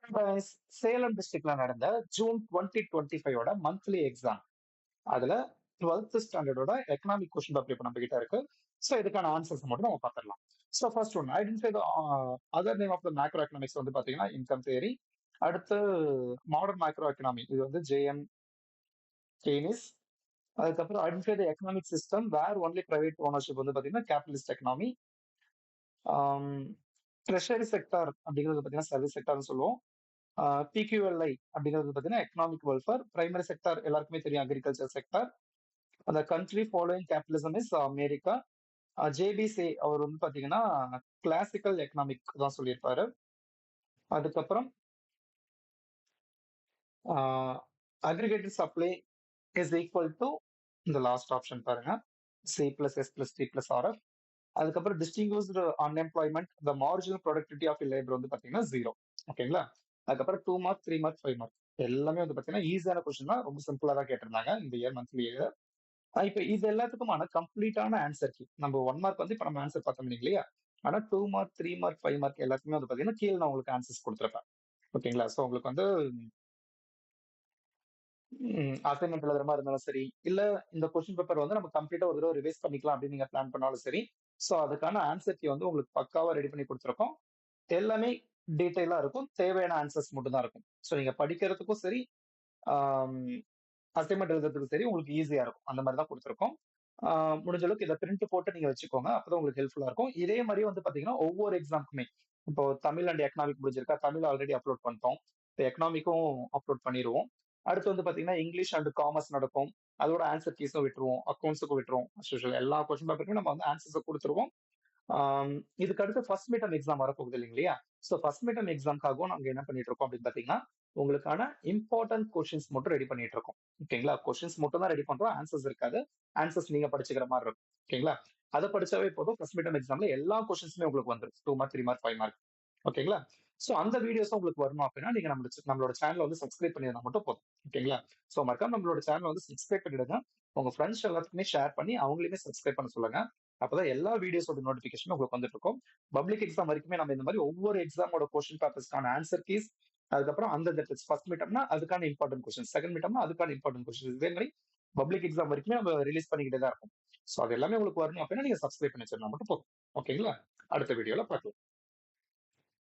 இப்ப சேலம் டிஸ்ட்ரிக்ட்ல நடந்த ஜூன் 2025 மந்த்லி எக்ஸாம். அதுல 12th ஸ்டாண்டர்டோட எக்கனாமிக் கொஸ்டின் பேப்பர் இப்ப நம்ம கிட்ட இருக்கு. சோ இதுக்கான ஆன்சர்ஸ் மட்டும் நம்ம பார்த்துடலாம். So first one identify the other name of the macroeconomics வந்து பாத்தீங்கன்னா இன்கம் தியரி. அடுத்து மாடர்ன் மேக்ரோ எக்கனாமி இது வந்து ஜேஎம் கெய்னிஸ். அதுக்கப்புறம் identify the economic system where only private ownership வந்து பாத்தீங்கன்னா கேபிட்டலிஸ்ட் எக்கனாமி. ட்ரெஷரி செக்டார் அப்படிங்கிறது பாத்தீங்கன்னா சர்வீஸ் செக்டார்னு சொல்லுவோம். பிக்யூஎல்ஐ அப்படிங்கிறது பார்த்தீங்கன்னா எக்கனாமிக் வெல்ஃபேர். பிரைமரி செக்டார் எல்லாருக்குமே தெரியும், அக்ரிகல்ச்சர் செக்டார். அந்த country following capitalism is America. JBC அவர் வந்து பாத்தீங்கன்னா கிளாசிக்கல் எக்கனாமிக் தான் சொல்லியிருப்பாரு. அதுக்கப்புறம் aggregated supply is equal to இந்த லாஸ்ட் ஆப்ஷன் பாருங்க, C plus S plus T plus RF. அதுக்கப்புறம் distinguished unemployment the marginal productivity of labour வந்து பாத்தீங்கன்னா 0. ஓகேங்களா? அதுக்கப்புறம் 2 மார்க் 3 மார்க் 5 மார்க் எல்லாமே வந்து பாத்தீங்கன்னா ஈஸியான கொஸ்டின் தான், ரொம்ப சிம்பிளா தான் கேட்டிருந்தாங்க இந்த இயர் மந்த்லி இயர். இப்ப இது எல்லாத்துக்குமான கம்ப்ளீட்டான ஆன்சர் கீ நம்ம 1 மார்க் வந்து இப்ப நம்ம ஆன்சர் பார்த்தோம் இல்லையா? ஆனா 2 மார்க் 3 மார்க் 5 மார்க் எல்லாத்துக்குமே வந்து பாத்தீங்கன்னா கீழே நான் உங்களுக்கு ஆன்சர்ஸ் கொடுத்துருப்பேன். ஓகேங்களா? சோ உங்களுக்கு வந்து அசைன்மெண்ட் எழுதுற மாதிரி இருந்தாலும் சரி, இல்ல இந்த கொஸ்டின் பேப்பர் வந்து நம்ம கம்ப்ளீட்டா ஒரு தடவை ரிவைஸ் பண்ணிக்கலாம் அப்படின்னு நீங்க பிளான் பண்ணாலும் சரி, சோ அதுக்கான ஆன்சர் கீ வந்து உங்களுக்கு பக்காவா ரெடி பண்ணி கொடுத்துருக்கோம். எல்லாமே டீடைலா இருக்கும். தேவையான ஆன்சர்ஸ் மட்டும் தான் இருக்கும். சோ நீங்க படிக்கிறதுக்கும் சரி, அசைன்மெண்ட் எழுதுறதுக்கும் சரி உங்களுக்கு ஈஸியா இருக்கும். அந்த மாதிரி தான் கொடுத்துருக்கோம். முடிஞ்ச அளவுக்கு இதை பிரிண்ட் போட்டு நீங்க வச்சுக்கோங்க. அப்பதான் உங்களுக்கு ஹெல்ப்ஃபுல்லா இருக்கும். இதே மாதிரி வந்து பாத்தீங்கன்னா ஒவ்வொரு எக்ஸாமுக்குமே இப்போ தமிழ் அண்ட் எக்கனாமிக் முடிஞ்சிருக்கா, தமிழ் ஆல்ரெடி அப்லோட் பண்ணிட்டோம். இப்போ எக்கனாமிக்கும் அப்லோட் பண்ணிடுவோம். அடுத்து வந்து பாத்தீங்கன்னா இங்கிலீஷ் அண்ட் காமர்ஸ் நடக்கும். அதோட ஆன்சர் கீஸும் விட்டுருவோம், அக்கௌண்ட்ஸுக்கும் விட்டுருவோம். எல்லா கொஸ்டின் பேப்பருக்கும் நம்ம வந்து ஆன்சர்ஸ் கொடுத்துருவோம். ஆம், இதுக்கு அடுத்து ஃபர்ஸ்ட் மிட்டம் எக்ஸாம் வரப்போகுது இல்லைங்களா? சோ ஃபர்ஸ்ட் மிட்டம் எக்ஸாம்காகவும் நாங்க என்ன பண்ணிட்டு இருக்கோம் அப்படின்னு பாத்தீங்கன்னா உங்களுக்கான இம்பார்ட்டன்ட் கொஸ்டின்ஸ் மட்டும் ரெடி பண்ணிட்டு இருக்கோம். ஓகேங்களா? கொஸ்டின்ஸ் மட்டும் தான் ரெடி பண்றோம், ஆன்சர்ஸ் இருக்காது. ஆன்சர்ஸ் நீங்க படிச்சுக்கிற மாதிரி இருக்கும். ஓகேங்களா? அதை படிச்சாவே போதும், ஃபர்ஸ்ட் மிட்டம் எக்ஸாம்ல எல்லா கொஸ்டின்ஸுமே உங்களுக்கு வந்துடும். 2 மார்க் 3 மார்க் 5 மார்க். ஓகேங்களா? சோ அந்த வீடியோஸ் உங்களுக்கு வரணும் அப்படின்னா நீங்க நம்மளோட சேனலை வந்து சப்ஸ்கிரைப் பண்ணிருந்தா மட்டும் போதும். ஓகேங்களா? சோ மறக்காம நம்மளோட சேனலை வந்து சப்ஸ்கிரைப் பண்ணிடுங்க. உங்க ஃப்ரெண்ட்ஸ் எல்லாத்துக்குமே ஷேர் பண்ணி அவங்களையுமே சப்ஸ்கிரைப் பண்ண சொல்லுங்க. அப்பதான் எல்லா வீடியோஸோட நோட்டிபிகேஷன் உங்களுக்கு வந்துட்டு இருக்கும். பப்ளிக் எக்ஸாம் வரைக்குமே நம்ம இந்த மாதிரி ஒவ்வொரு எக்ஸாமோட கொஸ்டின் பேப்பர்ஸ்க்கான ஆன்சர் கீஸ், அதுக்கப்புறம் அந்த ஃபர்ஸ்ட் மிட்டம்னா அதுக்கான இம்பார்ட்டன்ட் கொஸ்டின், செகண்ட் மிட்டம்னா அதுக்கான இம்பார்ட்டன்ட் கொஸ்டின், இதே மாதிரி பப்ளிக் எக்ஸாம் வரைக்குமே நம்ம ரிலீஸ் பண்ணிக்கிட்டே தான் இருக்கும். சோ அது எல்லாமே உங்களுக்கு வரணும் அப்படின்னா நீங்க சப்ஸ்கிரைப் பண்ணி வச்சிருந்தா மட்டும் போதும். ஓகேங்களா? அடுத்த வீடியோல பார்க்கலாம்.